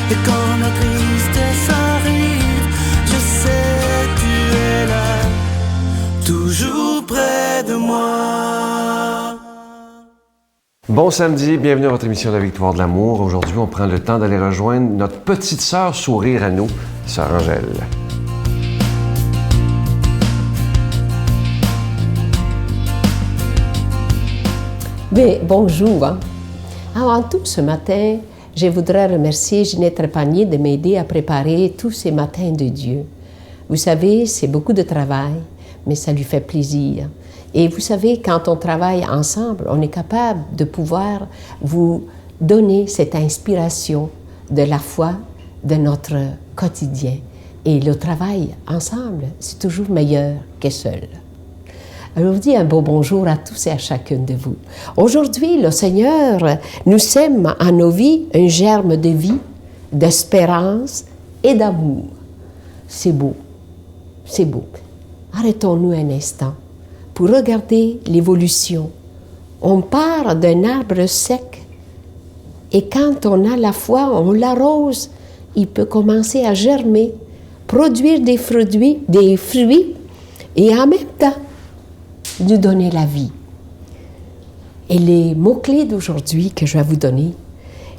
Et quand la tristesse arrive, je sais tu es là, toujours près de moi. Bon samedi, bienvenue à votre émission La Victoire de l'amour. Aujourd'hui, on prend le temps d'aller rejoindre notre petite sœur sourire à nous, sœur Angèle. Mais bonjour. Avant tout, ce matin, je voudrais remercier Ginette Trépanier de m'aider à préparer tous ces matins de Dieu. Vous savez, c'est beaucoup de travail, mais ça lui fait plaisir. Et vous savez, quand on travaille ensemble, on est capable de pouvoir vous donner cette inspiration de la foi de notre quotidien. Et le travail ensemble, c'est toujours meilleur que seul. Alors, je vous dis un beau bonjour à tous et à chacune de vous. Aujourd'hui, le Seigneur nous sème à nos vies un germe de vie, d'espérance et d'amour. C'est beau, c'est beau. Arrêtons-nous un instant pour regarder l'évolution. On part d'un arbre sec et quand on a la foi, on l'arrose, il peut commencer à germer, produire des fruits et en même temps, nous donner la vie. Et les mots-clés d'aujourd'hui que je vais vous donner,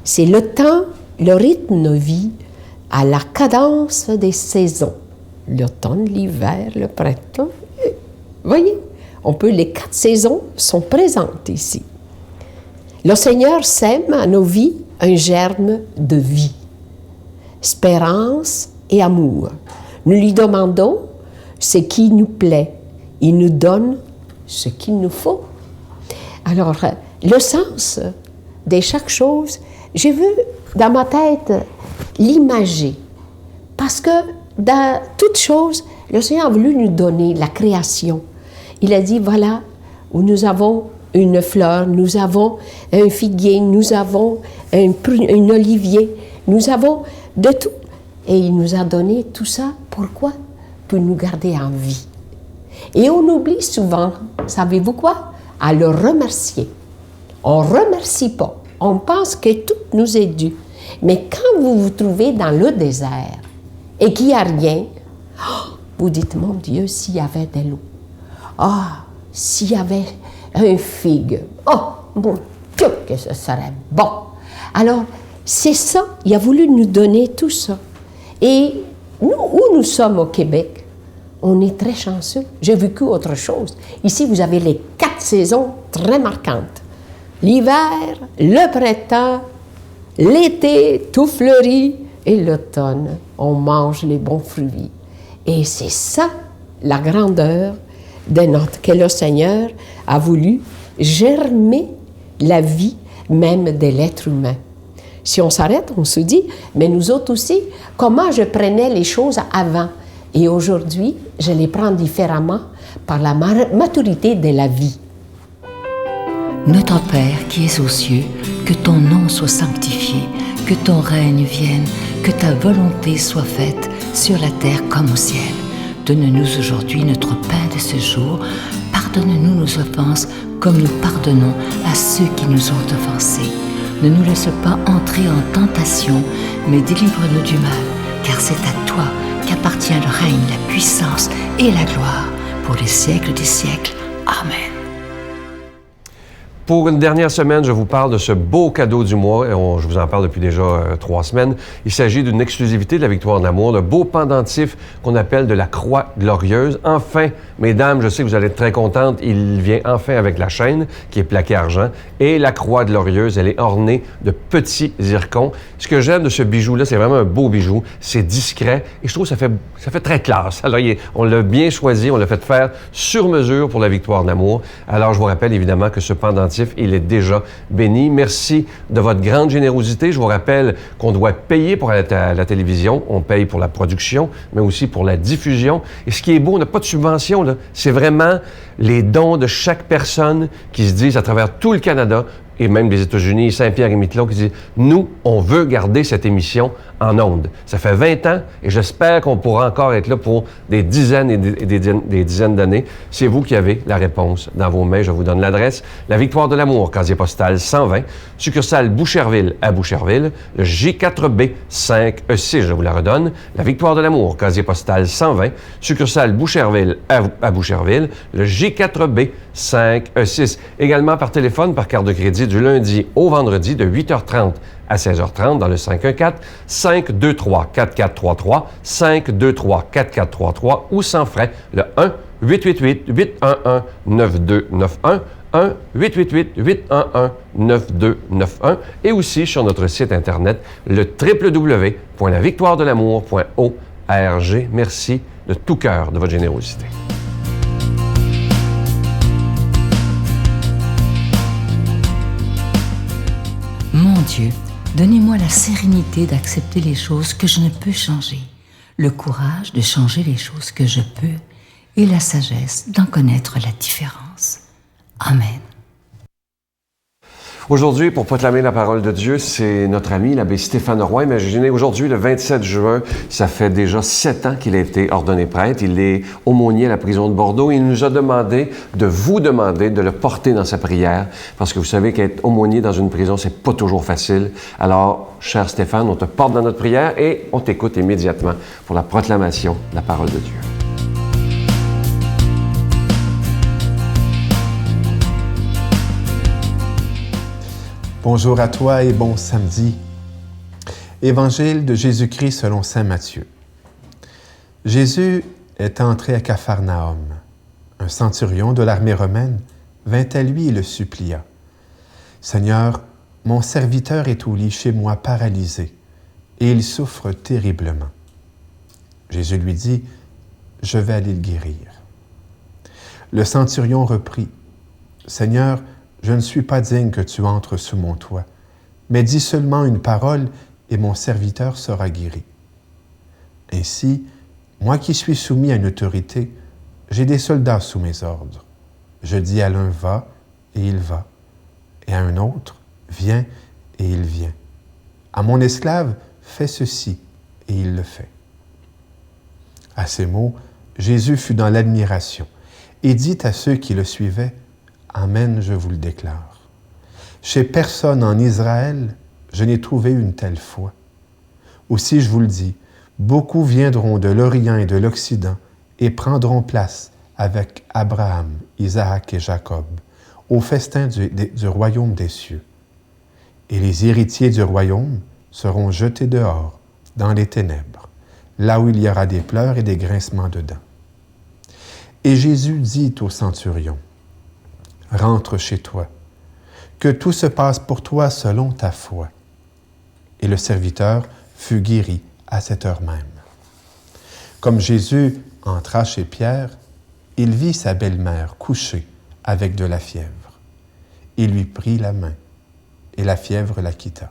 c'est le temps, le rythme de vie à la cadence des saisons. L'automne, l'hiver, le printemps. Voyez, les 4 saisons sont présentes ici. Le Seigneur sème à nos vies un germe de vie, espérance et amour. Nous lui demandons ce qui nous plaît. Il nous donne ce qu'il nous faut. Alors, le sens de chaque chose, je veux, dans ma tête, l'imager. Parce que, dans toute chose, le Seigneur a voulu nous donner la création. Il a dit, voilà, où nous avons une fleur, nous avons un figuier, nous avons un olivier, nous avons de tout. Et il nous a donné tout ça, pourquoi? Pour nous garder en vie. Et on oublie souvent, savez-vous quoi? À le remercier. On ne remercie pas. On pense que tout nous est dû. Mais quand vous vous trouvez dans le désert et qu'il n'y a rien, vous dites, mon Dieu, s'il y avait de l'eau. S'il y avait un figue. Mon Dieu, que ce serait bon. Alors, c'est ça. Il a voulu nous donner tout ça. Et nous, où nous sommes au Québec, on est très chanceux. J'ai vécu autre chose. Ici, vous avez les 4 saisons très marquantes. L'hiver, le printemps, l'été, tout fleuri, et l'automne, on mange les bons fruits. Et c'est ça, la grandeur que le Seigneur a voulu germer la vie même de l'être humain. Si on s'arrête, on se dit, mais nous autres aussi, comment je prenais les choses avant? Et aujourd'hui, je les prends différemment par la maturité de la vie. Notre Père qui es aux cieux, que ton nom soit sanctifié, que ton règne vienne, que ta volonté soit faite sur la terre comme au ciel. Donne-nous aujourd'hui notre pain de ce jour. Pardonne-nous nos offenses comme nous pardonnons à ceux qui nous ont offensés. Ne nous laisse pas entrer en tentation, mais délivre-nous du mal, car c'est à toi qu'appartient le règne, la puissance et la gloire pour les siècles des siècles. Amen. Pour une dernière semaine, je vous parle de ce beau cadeau du mois. Je vous en parle depuis déjà 3 semaines. Il s'agit d'une exclusivité de la Victoire de l'amour, le beau pendentif qu'on appelle de la Croix glorieuse. Enfin, mesdames, je sais que vous allez être très contentes, il vient enfin avec la chaîne qui est plaquée argent. Et la Croix glorieuse, elle est ornée de petits zircons. Ce que j'aime de ce bijou-là, c'est vraiment un beau bijou. C'est discret et je trouve que ça fait très classe. Alors, on l'a bien choisi, on l'a fait faire sur mesure pour la Victoire de l'amour. Alors, je vous rappelle évidemment que ce pendentif, il est déjà béni. Merci de votre grande générosité. Je vous rappelle qu'on doit payer pour la télévision. On paye pour la production, mais aussi pour la diffusion. Et ce qui est beau, on n'a pas de subvention, là. C'est vraiment les dons de chaque personne qui se disent à travers tout le Canada, et même des États-Unis, Saint-Pierre-et-Miquelon, qui disent « Nous, on veut garder cette émission en ondes. » Ça fait 20 ans et j'espère qu'on pourra encore être là pour des dizaines et des dizaines d'années. C'est vous qui avez la réponse dans vos mains. Je vous donne l'adresse. La Victoire de l'amour, casier postal 120, succursale Boucherville à Boucherville, le J4B 5E6, je vous la redonne. La Victoire de l'amour, casier postal 120, succursale Boucherville à Boucherville, le J4B 5E6. Également par téléphone, par carte de crédit du lundi au vendredi de 8h30 à 16h30 dans le 514-523-4433, 523-4433 ou sans frais, le 1-888-811-9291, 1-888-811-9291 et aussi sur notre site Internet, le www.lavictoiredelamour.org. Merci de tout cœur de votre générosité. Mon Dieu, donnez-moi la sérénité d'accepter les choses que je ne peux changer, le courage de changer les choses que je peux et la sagesse d'en connaître la différence. Amen. Aujourd'hui, pour proclamer la parole de Dieu, c'est notre ami, l'abbé Stéphane Roy. Imaginez, aujourd'hui, le 27 juin, ça fait déjà 7 ans qu'il a été ordonné prêtre. Il est aumônier à la prison de Bordeaux. Il nous a demandé de vous demander de le porter dans sa prière, parce que vous savez qu'être aumônier dans une prison, c'est pas toujours facile. Alors, cher Stéphane, on te porte dans notre prière et on t'écoute immédiatement pour la proclamation de la parole de Dieu. Bonjour à toi et bon samedi. Évangile de Jésus-Christ selon saint Matthieu. Jésus est entré à Capharnaüm. Un centurion de l'armée romaine vint à lui et le supplia. « Seigneur, mon serviteur est au lit chez moi paralysé, et il souffre terriblement. » Jésus lui dit, « Je vais aller le guérir. » Le centurion reprit, « Seigneur, je ne suis pas digne que tu entres sous mon toit, mais dis seulement une parole et mon serviteur sera guéri. Ainsi, moi qui suis soumis à une autorité, j'ai des soldats sous mes ordres. Je dis à l'un va et il va, et à un autre viens et il vient. À mon esclave fais ceci et il le fait. » À ces mots, Jésus fut dans l'admiration et dit à ceux qui le suivaient, Amen, je vous le déclare. Chez personne en Israël, je n'ai trouvé une telle foi. Aussi, je vous le dis, beaucoup viendront de l'Orient et de l'Occident et prendront place avec Abraham, Isaac et Jacob au festin du royaume des cieux. Et les héritiers du royaume seront jetés dehors, dans les ténèbres, là où il y aura des pleurs et des grincements de dents. Et Jésus dit au centurion, « Rentre chez toi, que tout se passe pour toi selon ta foi. » Et le serviteur fut guéri à cette heure même. Comme Jésus entra chez Pierre, il vit sa belle-mère couchée avec de la fièvre. Il lui prit la main, et la fièvre la quitta.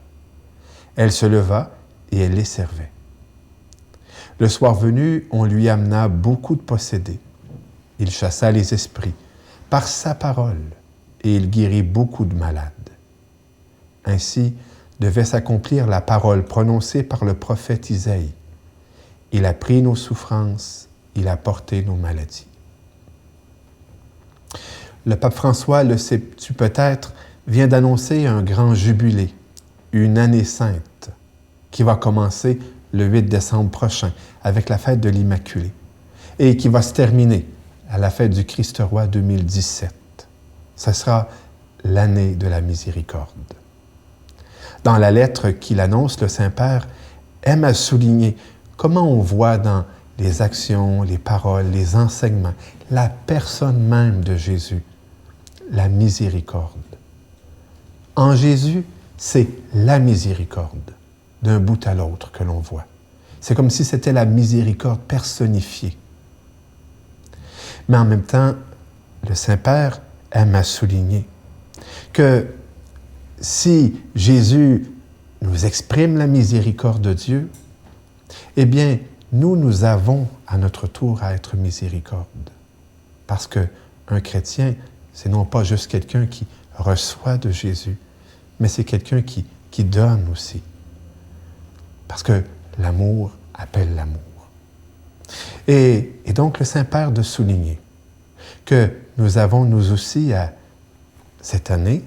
Elle se leva et elle les servait. Le soir venu, on lui amena beaucoup de possédés. Il chassa les esprits par sa parole, et il guérit beaucoup de malades. Ainsi devait s'accomplir la parole prononcée par le prophète Isaïe. Il a pris nos souffrances, il a porté nos maladies. Le pape François, le sais-tu peut-être, vient d'annoncer un grand jubilé, une année sainte, qui va commencer le 8 décembre prochain avec la fête de l'Immaculée et qui va se terminer à la fête du Christ-Roi 2017. Ce sera l'année de la miséricorde. Dans la lettre qu'il annonce, le Saint-Père aime à souligner comment on voit dans les actions, les paroles, les enseignements, la personne même de Jésus, la miséricorde. En Jésus, c'est la miséricorde, d'un bout à l'autre que l'on voit. C'est comme si c'était la miséricorde personnifiée. Mais en même temps, le Saint-Père aime à souligner que si Jésus nous exprime la miséricorde de Dieu, eh bien, nous avons à notre tour à être miséricorde. Parce qu'un chrétien, c'est non pas juste quelqu'un qui reçoit de Jésus, mais c'est quelqu'un qui donne aussi. Parce que l'amour appelle l'amour. Et donc, le Saint-Père de souligner que nous avons, nous aussi, cette année,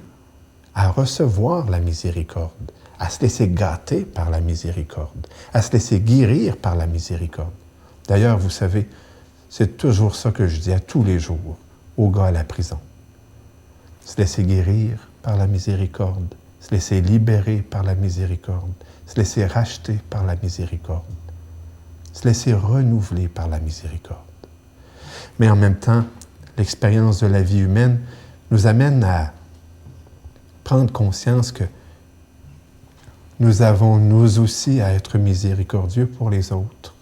à recevoir la miséricorde, à se laisser gâter par la miséricorde, à se laisser guérir par la miséricorde. D'ailleurs, vous savez, c'est toujours ça que je dis à tous les jours aux gars à la prison. Se laisser guérir par la miséricorde, se laisser libérer par la miséricorde, se laisser racheter par la miséricorde, se laisser renouveler par la miséricorde. Mais en même temps, l'expérience de la vie humaine nous amène à prendre conscience que nous avons, nous aussi, à être miséricordieux pour les autres.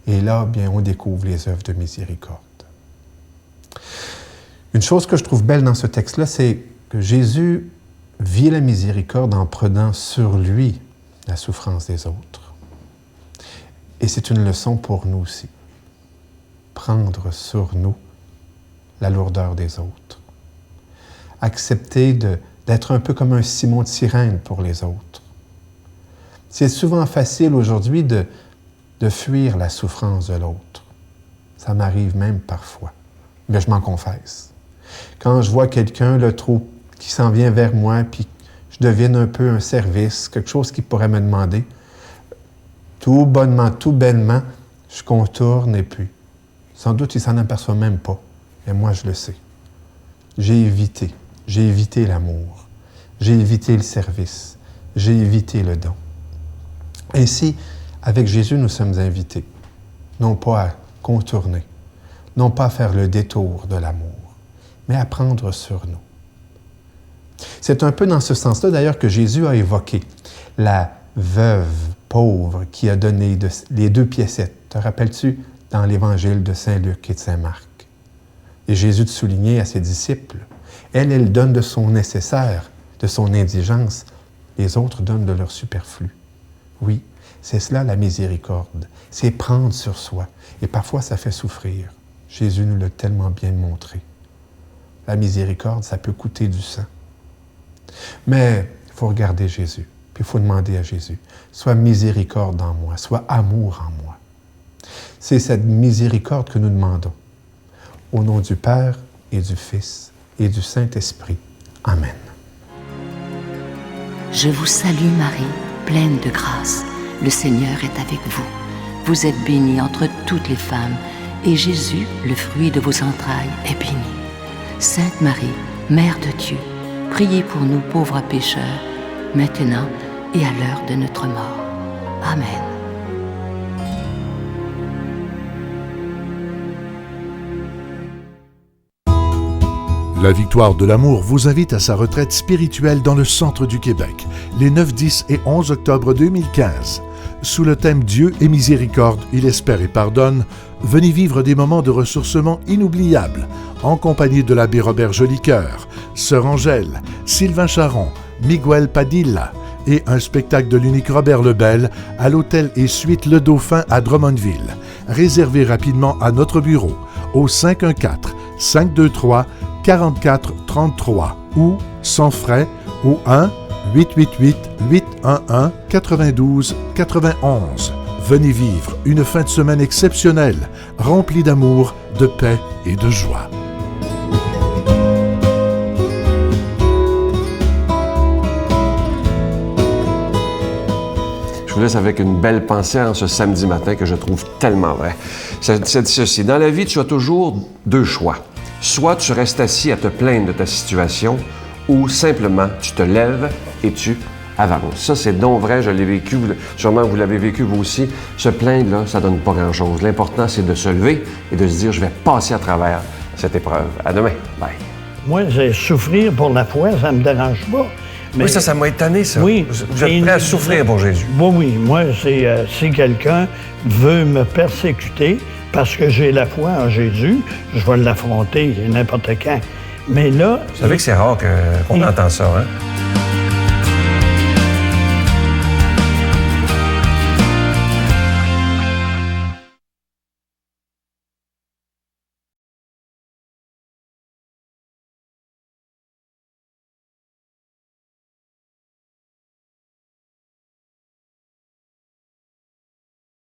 Et là, bien, on découvre les œuvres de miséricorde. Une chose que je trouve belle dans ce texte-là, c'est que Jésus vit la miséricorde en prenant sur lui la souffrance des autres. Et c'est une leçon pour nous aussi. Prendre sur nous la lourdeur des autres. Accepter d'être un peu comme un Simon de Cyrène pour les autres. C'est souvent facile aujourd'hui de fuir la souffrance de l'autre. Ça m'arrive même parfois. Mais je m'en confesse. Quand je vois quelqu'un, qui s'en vient vers moi, puis je devienne un peu un service, quelque chose qu'il pourrait me demander, tout bonnement, tout bellement, je contourne et puis, sans doute, il s'en aperçoit même pas. Mais moi, je le sais. J'ai évité l'amour. J'ai évité le service. J'ai évité le don. Ainsi, avec Jésus, nous sommes invités, non pas à contourner, non pas à faire le détour de l'amour, mais à prendre sur nous. C'est un peu dans ce sens-là, d'ailleurs, que Jésus a évoqué la veuve pauvre qui a donné les 2 piécettes. Te rappelles-tu dans l'Évangile de Saint Luc et de Saint Marc? Et Jésus de souligner à ses disciples, elle donne de son nécessaire, de son indigence, les autres donnent de leur superflu. Oui, c'est cela la miséricorde, c'est prendre sur soi. Et parfois, ça fait souffrir. Jésus nous l'a tellement bien montré. La miséricorde, ça peut coûter du sang. Mais il faut regarder Jésus, puis il faut demander à Jésus, sois miséricorde en moi, sois amour en moi. C'est cette miséricorde que nous demandons. Au nom du Père et du Fils et du Saint-Esprit. Amen. Je vous salue Marie, pleine de grâce. Le Seigneur est avec vous. Vous êtes bénie entre toutes les femmes, et Jésus, le fruit de vos entrailles, est béni. Sainte Marie, Mère de Dieu, priez pour nous pauvres pécheurs, maintenant et à l'heure de notre mort. Amen. La Victoire de l'amour vous invite à sa retraite spirituelle dans le centre du Québec, les 9, 10 et 11 octobre 2015. Sous le thème Dieu et miséricorde, il espère et pardonne, venez vivre des moments de ressourcement inoubliables, en compagnie de l'abbé Robert Jolicoeur, Sœur Angèle, Sylvain Charon, Miguel Padilla et un spectacle de l'unique Robert Lebel à l'hôtel et suite Le Dauphin à Drummondville. Réservez rapidement à notre bureau au 514-523-4433 ou sans frais au 1-888-811-92-91. Venez vivre une fin de semaine exceptionnelle, remplie d'amour, de paix et de joie. Je vous laisse avec une belle pensée en ce samedi matin que je trouve tellement vrai. Ça dit ceci, dans la vie, tu as toujours 2 choix. Soit tu restes assis à te plaindre de ta situation, ou simplement tu te lèves et tu avances. Ça, c'est donc vrai, je l'ai vécu, sûrement vous l'avez vécu vous aussi. Se plaindre, là, ça donne pas grand-chose. L'important, c'est de se lever et de se dire, je vais passer à travers cette épreuve. À demain. Bye. Moi, souffrir pour la foi, ça me dérange pas. Mais oui, ça m'a étonné, ça. Oui. Vous êtes prêt à souffrir pour Jésus? Oui. Moi, si quelqu'un veut me persécuter parce que j'ai la foi en Jésus, je vais l'affronter n'importe quand. Mais là... Vous savez que c'est rare qu'on entend ça, hein?